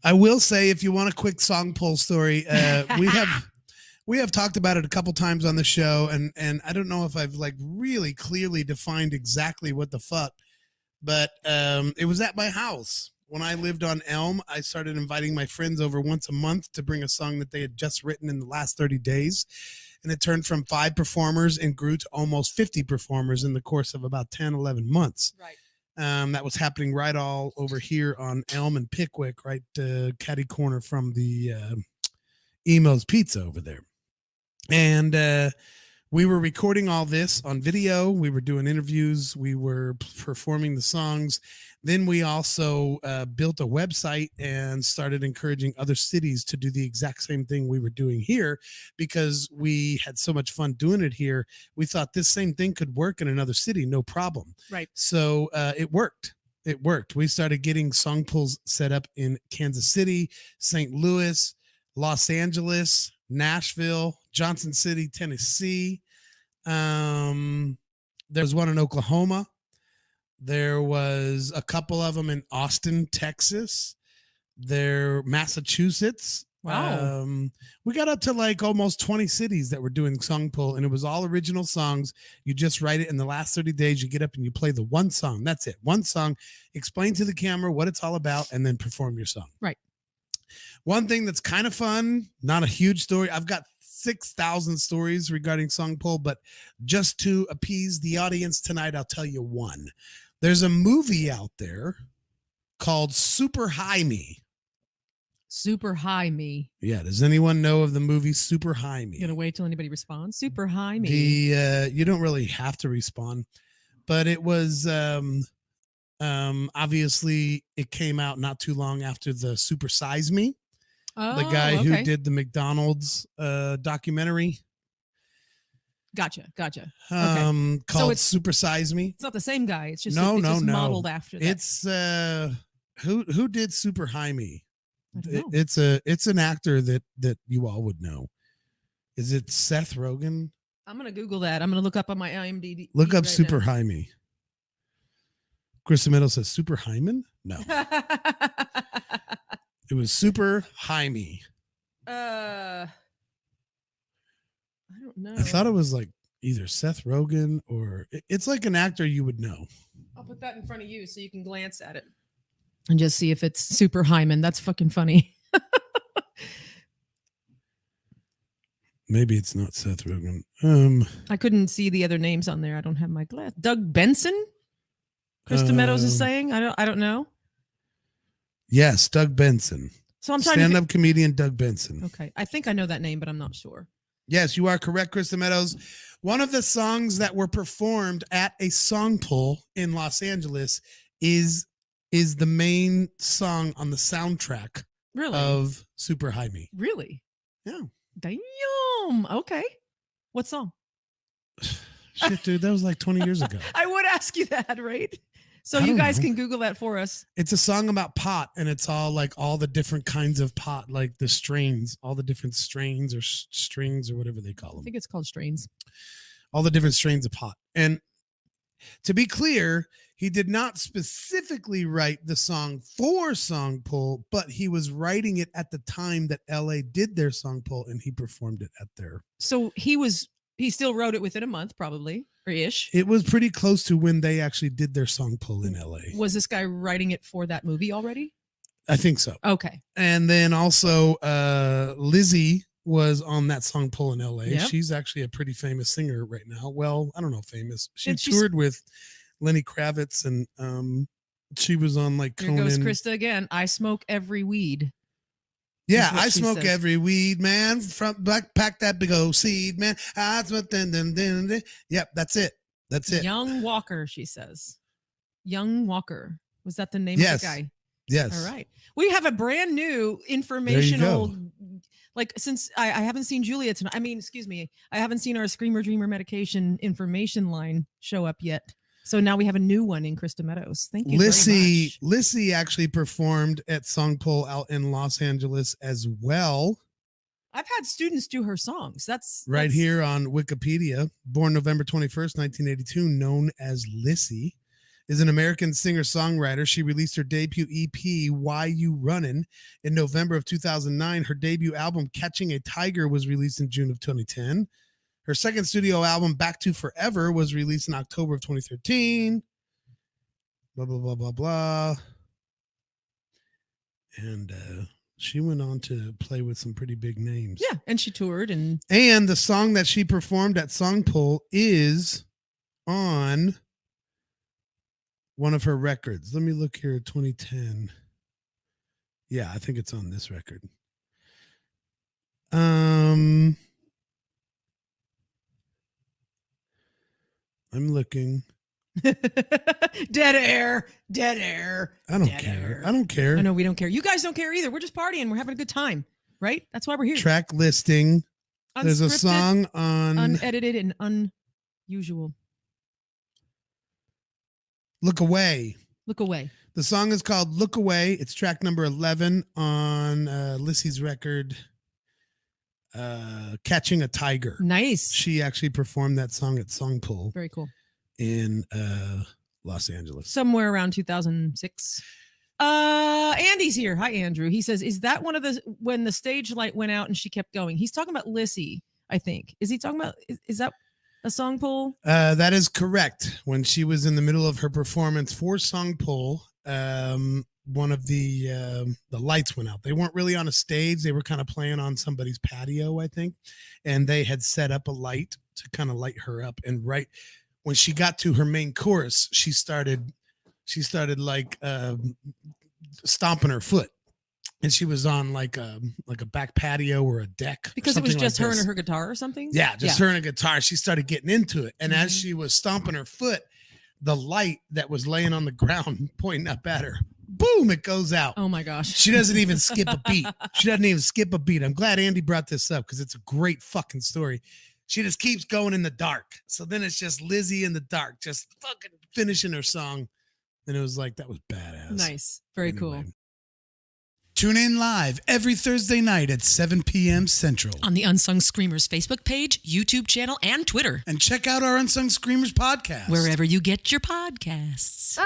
I will say, if you want a quick SongPull story, we have talked about it a couple times on the show, and I don't know if I've like really clearly defined exactly what the fuck, but it was at my house. When I lived on Elm, I started inviting my friends over once a month to bring a song that they had just written in the last 30 days. And it turned from 5 performers and grew to almost 50 performers in the course of about 10, 11 months. Right. That was happening right all over here on Elm and Pickwick, right catty corner from the Emo's Pizza over there. And we were recording all this on video. We were doing interviews. We were performing the songs. Then we also built a website and started encouraging other cities to do the exact same thing we were doing here, because we had so much fun doing it here. We thought this same thing could work in another city, no problem. Right. So it worked. It worked. We started getting SongPulls set up in Kansas City, St. Louis, Los Angeles, Nashville, Johnson City, Tennessee. There's one in Oklahoma. There was a couple of them in Austin, Texas. There, Massachusetts. Wow. We got up to like almost 20 cities that were doing SongPull, and it was all original songs. You just write it in the last 30 days. You get up and you play the one song. That's it. One song. Explain to the camera what it's all about, and then perform your song. Right. One thing that's kind of fun, not a huge story. I've got 6,000 stories regarding SongPull, but just to appease the audience tonight, I'll tell you one. There's a movie out there called Super High Me. Super High Me. Yeah. Does anyone know of the movie Super High Me? You gonna wait till anybody responds? Super High Me. You don't really have to respond, but it was obviously it came out not too long after the Super Size Me. Oh, the guy okay. who did the McDonald's documentary. Gotcha. Okay. So Called it's Super Size Me. It's not the same guy. It's just No. modeled after that. It's who did Super High Me? I don't know. It's an actor that you all would know. Is it Seth Rogen? I'm gonna Google that. I'm gonna look up on my IMDb. Look up right Super now. High Me. Chris Meadow says Super Hyman? No. It was Super High Me. I don't know. I thought it was like either Seth Rogen or it's like an actor you would know. I'll put that in front of you so you can glance at it and just see if it's Super Hyman. That's fucking funny. Maybe it's not Seth Rogen. I couldn't see the other names on there. I don't have my glass. Doug Benson? Krista Meadows is saying? I don't know. Yes, Doug Benson. So I'm trying stand-up comedian Doug Benson. Okay. I think I know that name, but I'm not sure. Yes, you are correct, Krista Meadows. One of the songs that were performed at a SongPull in Los Angeles is the main song on the soundtrack of Super High Me. Really? Yeah. Damn. Okay. What song? Shit, dude, that was like 20 years ago. I would ask you that, right? So you guys can Google that for us. It's a song about pot, and it's all like all the different kinds of pot, like the strains, all the different strains or strings or whatever they call them. I think it's called strains. All the different strains of pot. And to be clear, he did not specifically write the song for SongPull, but he was writing it at the time that LA did their SongPull, and he performed it at their. So he still wrote it within a month, probably, or ish. It was pretty close to when they actually did their SongPull in LA. Was this guy writing it for that movie already? I think so. Okay. And then also Lizzie was on that SongPull in LA. Yep. She's actually a pretty famous singer right now. Well, I don't know famous. She toured with Lenny Kravitz, and she was on like Conan. Here goes Krista again. I smoke every weed. Yeah, I smoke every weed, man. From pack that big old seed, man. I smoke Yep, that's it. That's it. Young Walker, she says. Young Walker. Was that the name of the guy? Yes. All right. We have a brand new informational, like, since I haven't seen Julia tonight. I mean, excuse me. I haven't seen our Screamer Dreamer medication information line show up yet. So now we have a new one in Krista Meadows. Thank you very much. Lissy actually performed at SongPull out in Los Angeles as well. I've had students do her songs. That's here on Wikipedia. Born November 21st, 1982, known as Lissy. is an American singer-songwriter. She released her debut EP, Why You Runnin', in November of 2009. Her debut album, Catching a Tiger, was released in June of 2010. Her second studio album, Back to Forever, was released in October of 2013. Blah, blah, blah, blah, blah. And she went on to play with some pretty big names. Yeah, and she toured. And the song that she performed at SongPull is on one of her records. Let me look here, 2010. Yeah, I think it's on this record. I'm looking. Dead air. I don't care. I don't care. I know we don't care. You guys don't care either. We're just partying. We're having a good time, right? That's why we're here. Track listing. There's a song on unedited and unusual. Look Away. Look Away. The song is called Look Away. It's track number 11 on Lissy's record, Catching a Tiger. Nice. She actually performed that song at SongPull. Very cool. In Los Angeles. Somewhere around 2006. Andy's here. Hi, Andrew. He says, is that one of the, when the stage light went out and she kept going? He's talking about Lissy, I think. Is he talking about, is that a SongPull? That is correct. When she was in the middle of her performance for SongPull, one of the lights went out. They weren't really on a stage. They were kind of playing on somebody's patio, I think. And they had set up a light to kind of light her up. And right when she got to her main chorus, she started like stomping her foot, and she was on like a back patio or a deck. Because it was just her and her guitar or something? Yeah, just her and a guitar. She started getting into it. And as she was stomping her foot, the light that was laying on the ground pointing up at her, boom, it goes out. Oh my gosh. She doesn't even skip a beat. I'm glad Andy brought this up because it's a great fucking story. She just keeps going in the dark. So then it's just Lizzie in the dark, just fucking finishing her song. And it was like, that was badass. Nice. Very cool. Tune in live every Thursday night at 7 p.m. Central. On the Unsung Screamers Facebook page, YouTube channel, and Twitter. And check out our Unsung Screamers podcast. Wherever you get your podcasts.